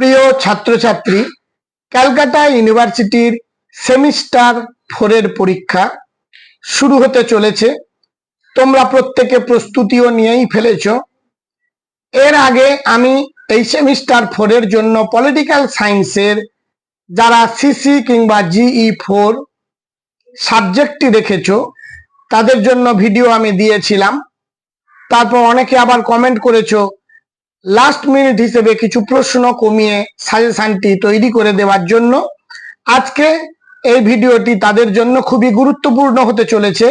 প্রিয় ছাত্রছাত্রী, ক্যালকাটা ইউনিভার্সিটির সেমিস্টার 4 এর পরীক্ষা শুরু হতে চলেছে। তোমরা প্রত্যেকে প্রস্তুতিও নিয়েই ফেলেছ। এর আগে আমি এই সেমিস্টার 4 এর জন্য পলিটিক্যাল সায়েন্সের যারা সিসি কিংবা জিই 4 সাবজেক্টটি রেখেছো তাদের জন্য ভিডিও আমি দিয়েছিলাম। তারপর অনেকে আবার কমেন্ট করেছো লাস্ট মিনিট হিসেবে কিছু প্রশ্ন কমিয়ে সাজেশনটি তৈরি করে দেওয়ার জন্য। আজকে এই ভিডিওটি তাদের জন্য খুবই গুরুত্বপূর্ণ হতে চলেছে।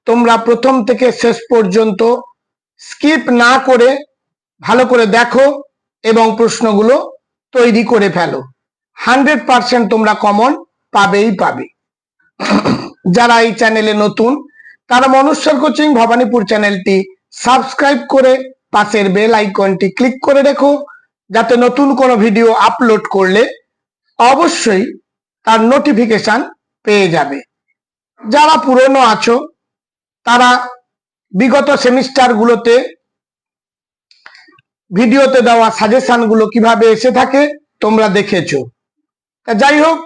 তোমরা প্রথম থেকে শেষ পর্যন্ত স্কিপ না করে ভালো করে দেখো এবং প্রশ্নগুলো তৈরি করে ফেলো। 100% তোমরা কমন পাবেই পাবে। যারা এই চ্যানেলে নতুন তারা মনুষ্যর কোচিং ভবানীপুর চ্যানেলটি সাবস্ক্রাইব করে পাশের বেল আইকনটি ক্লিক করে রেখো, যাতে নতুন কোনো ভিডিও আপলোড করলে অবশ্যই তার নোটিফিকেশন পেয়ে যাবে। যারা পুরনো আছো তারা বিগত সেমিস্টারগুলোতে ভিডিওতে দেওয়া সাজেশনগুলো কিভাবে এসে থাকে তোমরা দেখেছো। তা যাই হোক,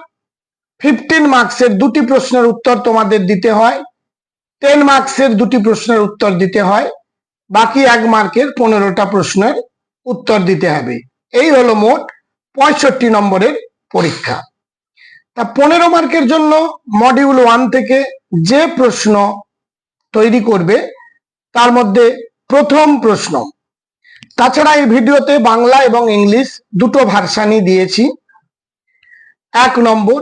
15 মার্কসের 2টি প্রশ্নের উত্তর তোমাদের দিতে হয়, 10 মার্কসের 2টি প্রশ্নের উত্তর দিতে হয়, বাকি 1 মার্কের 15টা প্রশ্নের উত্তর দিতে হবে। এই হলো মোট 65 নম্বরের পরীক্ষা। তা 15 মার্কের জন্য মডিউল 1 থেকে যে প্রশ্ন তৈরি করবে তার মধ্যে প্রথম প্রশ্ন। তাছাড়া এই ভিডিওতে বাংলা এবং ইংলিশ দুটো ভার্সানই দিয়েছি। 1 নম্বর,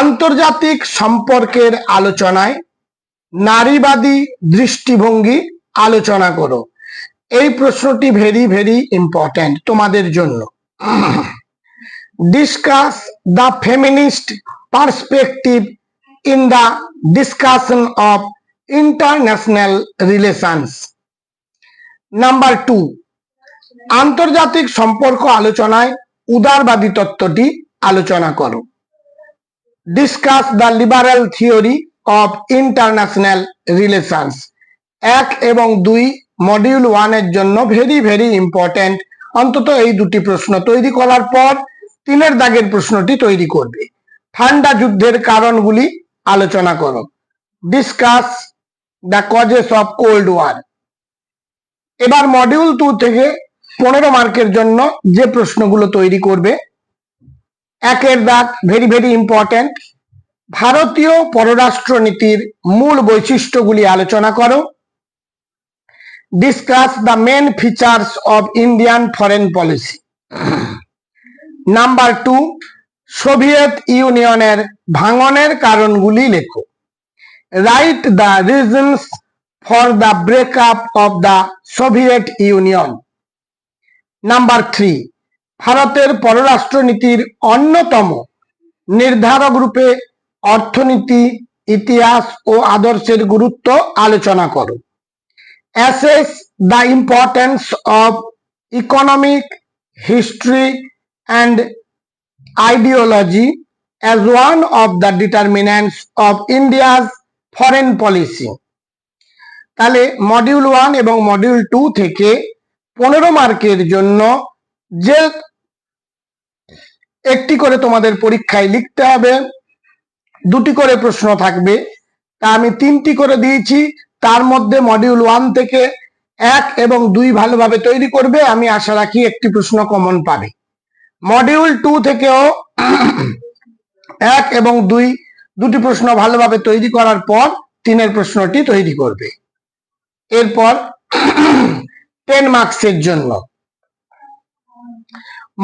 আন্তর্জাতিক সম্পর্কের আলোচনায় নারীবাদী দৃষ্টিভঙ্গি আলোচনা করো। এই প্রশ্নটি ভেরি ভেরি ইম্পর্টেন্ট তোমাদের জন্য। Discuss the feminist perspective in the discussion of international relations. Number 2, আন্তর্জাতিক সম্পর্ক আলোচনায় উদারবাদী তত্ত্বটি আলোচনা করো। Discuss the liberal theory of international relations. 1 এবং 2 মডিউল 1 এর জন্য ভেরি ভেরি ইম্পর্টেন্ট। অন্তত এই দুটি প্রশ্ন তৈরি করার পর 3 দাগের প্রশ্নটি তৈরি করবে। ঠান্ডা যুদ্ধের কারণগুলি আলোচনা করো। Discuss the causes of cold war. এবার মডিউল 2 থেকে 15 মার্কের জন্য যে প্রশ্নগুলো তৈরি করবে, 1 দাগ ভেরি ভেরি ইম্পর্টেন্ট। ভারতীয় পররাষ্ট্রনীতির মূল বৈশিষ্ট্যগুলি আলোচনা করো। Discuss the main features of Indian foreign policy. Number 2, Soviet ইউনিয়নের ভাঙনের কারণগুলি লেখো। Write the reasons for the breakup of the Soviet Union. Number 3, ভারতের পররাষ্ট্রনীতির অন্যতম নির্ধারক রূপে অর্থনীতি, ইতিহাস ও আদর্শের গুরুত্ব আলোচনা করো। Assess the importance of economic history and ideology as one of the determinants of India's foreign policy. তাহলে মডিউল 1 এবং মডিউল 2 থেকে 15 মার্কের জন্য যে একটি করে তোমাদের পরীক্ষায় লিখতে হবে, 2টি করে প্রশ্ন থাকবে, তা আমি 3টি করে দিয়েছি। তার মধ্যে মডিউল 1 থেকে 1 এবং 2 ভালোভাবে তৈরি করবে। আমি আশা রাখি একটি প্রশ্ন কমন পাবে। মডিউল 2 থেকেও 1 এবং 2 দুটি প্রশ্ন ভালোভাবে তৈরি করার পর 3 প্রশ্নটি তৈরি করবে। এরপর 10 মার্কসের জন্য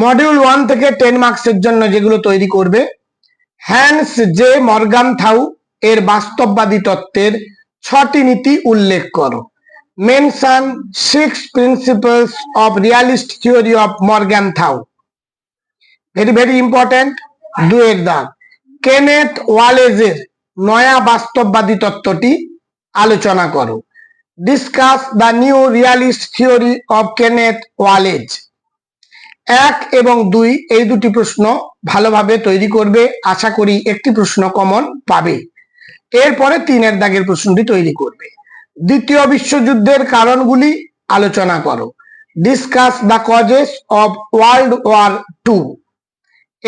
মডিউল 1 থেকে 10 মার্কসের জন্য যেগুলো তৈরি করবে, হ্যান্স জে মর্গানথাউ এর বাস্তববাদী তত্ত্বের 6টি নীতি উল্লেখ করো। Mention 6 principles of realist theory of Morgenthau. Very very important. 2 দাগ, কেনেথ ওয়ালেজের নয়া বাস্তববাদী তত্ত্বটি আলোচনা করো। Discuss the new realist theory of Kenneth Waltz. 1 এবং 2 এই দুটি প্রশ্ন ভালোভাবে তৈরি করবে। আশা করি একটি প্রশ্ন কমন পাবে। এরপরে 3 দাগের প্রশ্নটি তৈরি করবে। দ্বিতীয় বিশ্বযুদ্ধের কারণগুলি আলোচনা করো। Discuss the causes of world war 2।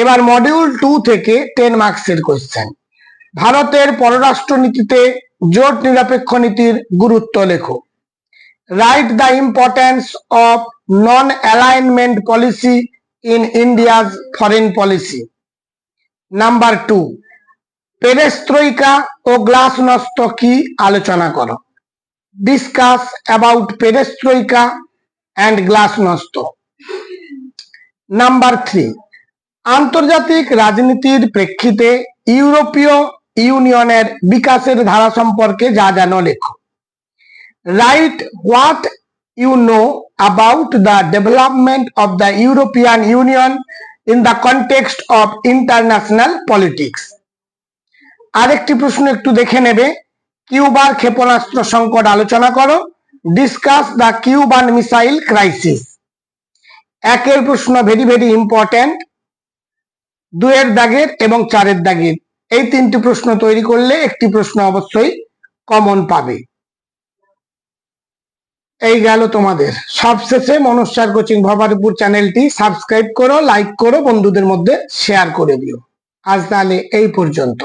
এবার মডিউল 2 থেকে 10 মার্কসের কোশ্চেন। ভারতের পররাষ্ট্রনীতিতে জোট নিরপেক্ষ নীতির গুরুত্ব লেখো। Write the importance of non alignment policy in India's foreign policy. Number 2, perestroika ও গ্লাসনস্ত কি আলোচনা করো। Discuss about perestroika and glasnost. Number 3, আন্তর্জাতিক রাজনীতির প্রেক্ষিতে ইউরোপীয় ইউনিয়নের বিকাশের ধারা সম্পর্কে যা জানো লেখো। Write what you know about the development of the European Union in the context of international politics. আরেকটি প্রশ্ন একটু দেখে নেবে। কিউবার ক্ষেপণাস্ত্র সংকট আলোচনা করো। Discuss the Cuban missile crisis. একের প্রশ্ন ভেরি ভেরি ইম্পর্টেন্ট, 2-এর দাগের এবং 4-এর দাগের, এই 3টি প্রশ্ন তৈরি করলে একটি প্রশ্ন অবশ্যই কমন পাবে। এই গেল তোমাদের। সবশেষে মনস্যার কোচিং ভবানীপুর চ্যানেলটি সাবস্ক্রাইব করো, লাইক করো, বন্ধুদের মধ্যে শেয়ার করে দিও। আজ তাহলে এই পর্যন্ত।